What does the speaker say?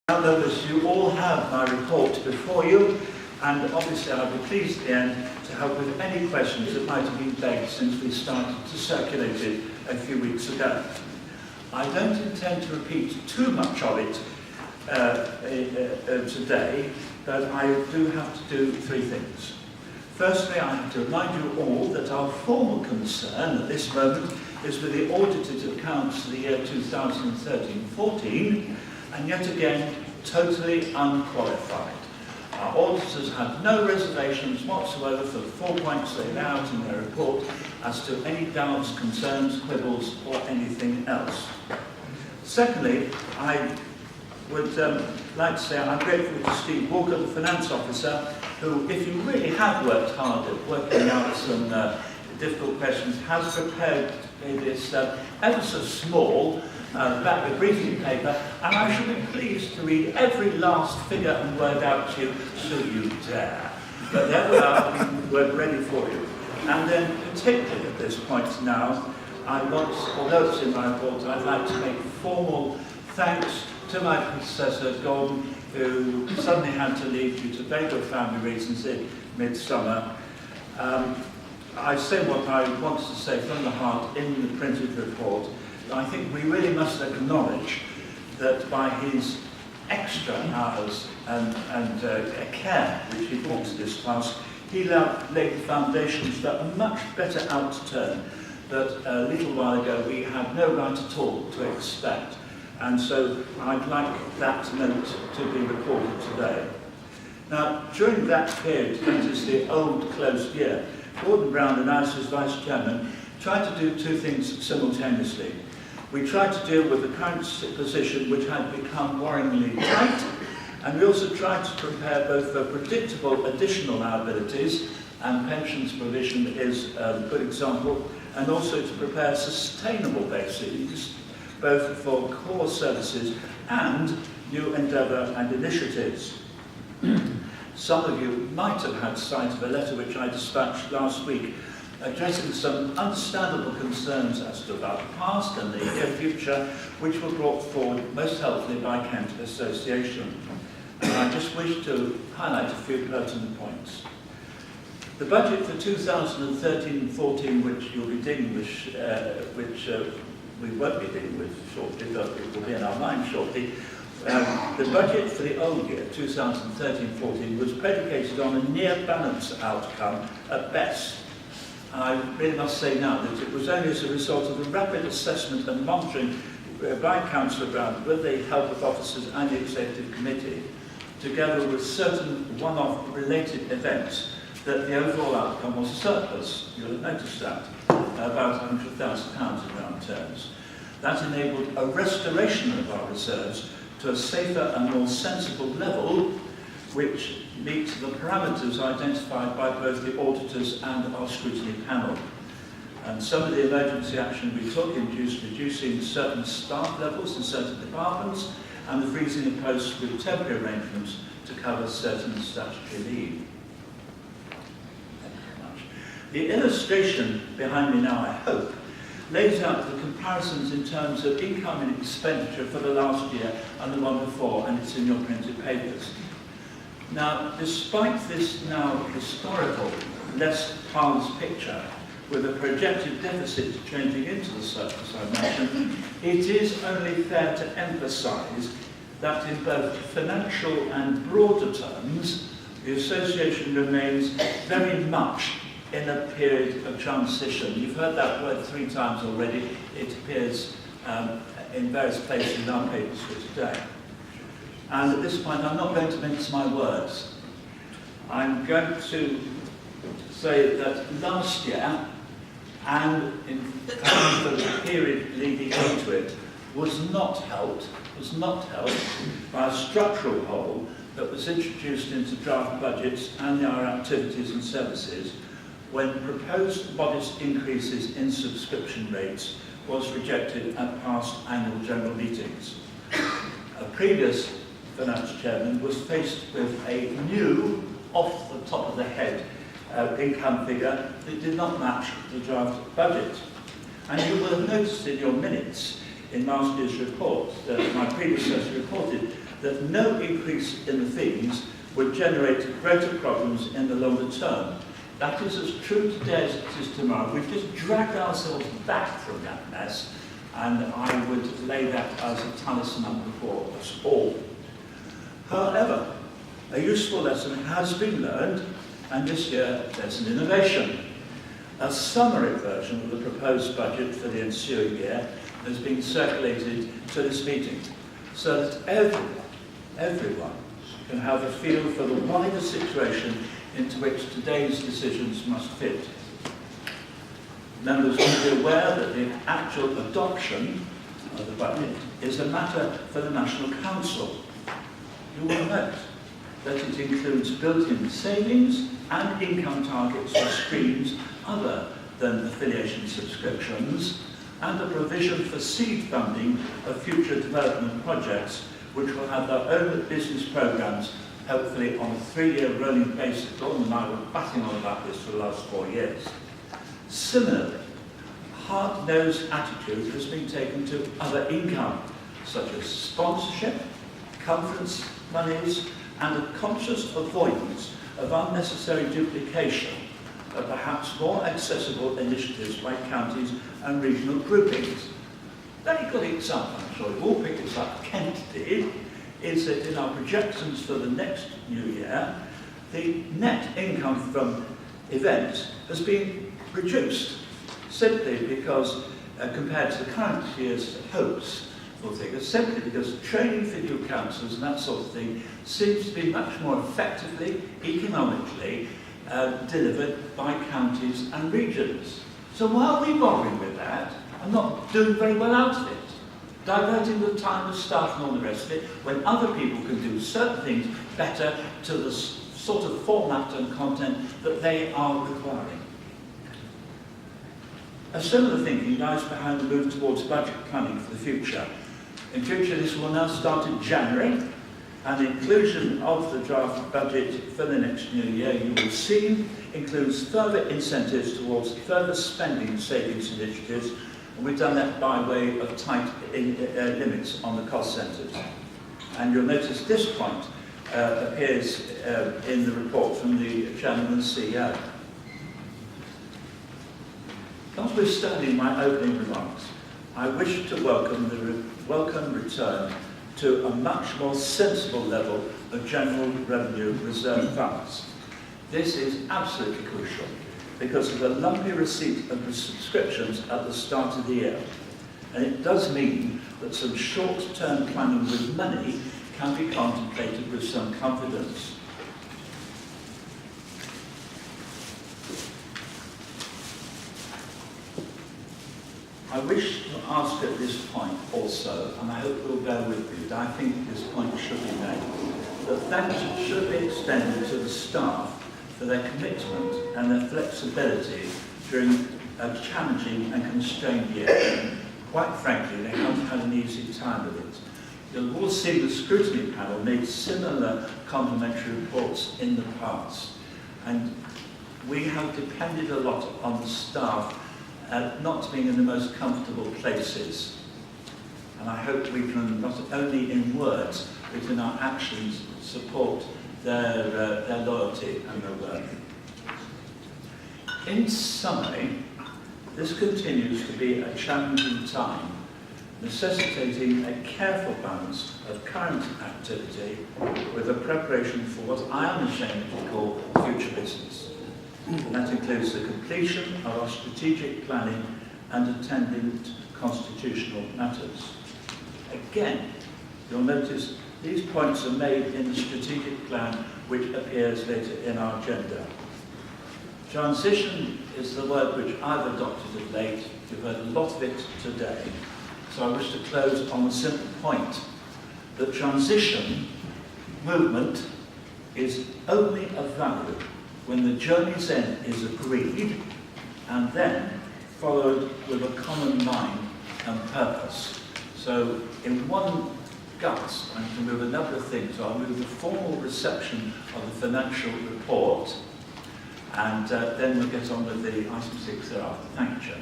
Now, members, you all have my report before you, and obviously I'll be pleased at the end to help with any questions that might have been begged since we started to circulate it a few weeks ago. I don't intend to repeat too much of it today, but I do have to do three things. Firstly, I have to remind you all that our formal concern at this moment is with the audited accounts for the year 2013-14, and yet again, totally unqualified. Our auditors have no reservations whatsoever for the 4 points they lay out in their report as to any doubts, concerns, quibbles, or anything else. Secondly, I would like to say I'm grateful to Steve Walker, the Finance Officer, who, if you really have worked hard at working out some difficult questions, has prepared this ever so small back with briefing paper, and I shall be pleased to read every last figure and word out to you, should you dare. But there we are, we're ready for you. And then, particularly at this point now, I want, although it's in my report, I'd like to make formal thanks to my predecessor, Gordon, who suddenly had to leave due to very good family reasons in midsummer. I say what I wanted to say from the heart in the printed report. I think we really must acknowledge that by his extra hours and care which he brought to this task, he laid the foundations for a much better outturn that a little while ago we had no right at all to expect. And so I'd like that note to be recorded today. Now, during that period, that is the old closed year, Gordon Brown and I, as Vice Chairman, tried to do two things simultaneously. We tried to deal with the current position which had become worryingly tight, and we also tried to prepare both for predictable additional liabilities, and pensions provision is a good example, and also to prepare sustainable bases, both for core services and new endeavour and initiatives. Some of you might have had sight of a letter which I dispatched last week addressing some understandable concerns as to our past and the near future, which were brought forward most helpfully by Kent Association. And I just wish to highlight a few pertinent points. The budget for 2013-14, which you'll be dealing with, which we won't be dealing with shortly, but it will be in our mind shortly. The budget for the old year, 2013-14, was predicated on a near balance outcome at best. I really must say now that it was only as a result of the rapid assessment and monitoring by Councillor Brown with the help of officers and the Executive Committee, together with certain one-off related events, that the overall outcome was a surplus. You'll have noticed that, about £100,000 in round terms. That enabled a restoration of our reserves to a safer and more sensible level, which meets the parameters identified by both the auditors and our scrutiny panel. And some of the emergency action we took induced reducing certain staff levels in certain departments and the freezing of posts with temporary arrangements to cover certain statutory leave. The illustration behind me now, I hope, lays out the comparisons in terms of income and expenditure for the last year and the one before, and it's in your printed papers. Now, despite this now historical, less balanced picture, with a projected deficit changing into the surplus I mentioned, it is only fair to emphasise that in both financial and broader terms, the Association remains very much in a period of transition. You've heard that word 3 times already. It appears in various places in our papers for today. And at this point, I'm not going to mince my words. I'm going to say that last year, and in fact the period leading into it, was not helped by a structural hole that was introduced into draft budgets and our activities and services, when proposed modest increases in subscription rates was rejected at past annual general meetings. A previous finance chairman was faced with a new, off the top of the head, income figure that did not match the draft budget. And you will have noticed in your minutes, in last year's report that my predecessor reported that no increase in the fees would generate greater problems in the longer term. That is as true today as it is tomorrow. We've just dragged ourselves back from that mess, and I would lay that as a talisman before us all. However, a useful lesson has been learned, and this year there's an innovation. A summary version of the proposed budget for the ensuing year has been circulated to this meeting, so that everyone can have a feel for the wider situation into which today's decisions must fit. Members will be aware that the actual adoption of the budget is a matter for the National Council. You will note that it includes built-in savings and income targets for streams other than affiliation subscriptions, and a provision for seed funding of future development projects which will have their own business programmes, hopefully on a 3-year rolling basis. Gordon and I were batting on about this for the last 4 years. Similarly, a hard-nosed attitude has been taken to other income, such as sponsorship, conference monies, and a conscious avoidance of unnecessary duplication of perhaps more accessible initiatives by counties and regional groupings. Very good example, I'm sure you all picked this up, Kent did, is that in our projections for the next new year, the net income from events has been reduced, simply because, compared to the current year's hopes for figures, simply because training for new councillors and that sort of thing seems to be much more effectively, economically, delivered by counties and regions. So why are we bothering with that and not doing very well out of it? Diverting the time of staff and all the rest of it, when other people can do certain things better to the sort of format and content that they are requiring. A similar thinking lies behind the move towards budget planning for the future. In future, this will now start in January, and the inclusion of the draft budget for the next new year, you will see, includes further incentives towards further spending savings initiatives, and we've done that by way of tight limits on the cost centres. And you'll notice this point appears in the report from the Chairman and CEO. Notwithstanding my opening remarks, I wish to welcome the return to a much more sensible level of general revenue reserve funds. This is absolutely crucial because of the lumpy receipt of the subscriptions at the start of the year. And it does mean that some short-term planning with money can be contemplated with some confidence. I wish to ask at this point also, and I hope you'll bear with me, that I think this point should be made, that thanks should be extended to the staff for their commitment and their flexibility during a challenging and constrained year. Quite frankly, they haven't had an easy time with it. You'll all see the scrutiny panel made similar complimentary reports in the past, and we have depended a lot on the staff not being in the most comfortable places. And I hope we can, not only in words, but in our actions, support their loyalty and their work. In summary, this continues to be a challenging time, necessitating a careful balance of current activity with a preparation for what I am ashamed to call future business. And that includes the completion of our strategic planning and attendant constitutional matters. Again, you'll notice these points are made in the strategic plan which appears later in our agenda. Transition is the word which I've adopted of late. You've heard a lot of it today. So I wish to close on the simple point that transition movement is only of value when the journey's end is agreed and then followed with a common mind and purpose. So in one gut, I can move a number of things. So I'll move the formal reception of the financial report, and then we'll get on with the item 6 thereafter. Thank you, Chair.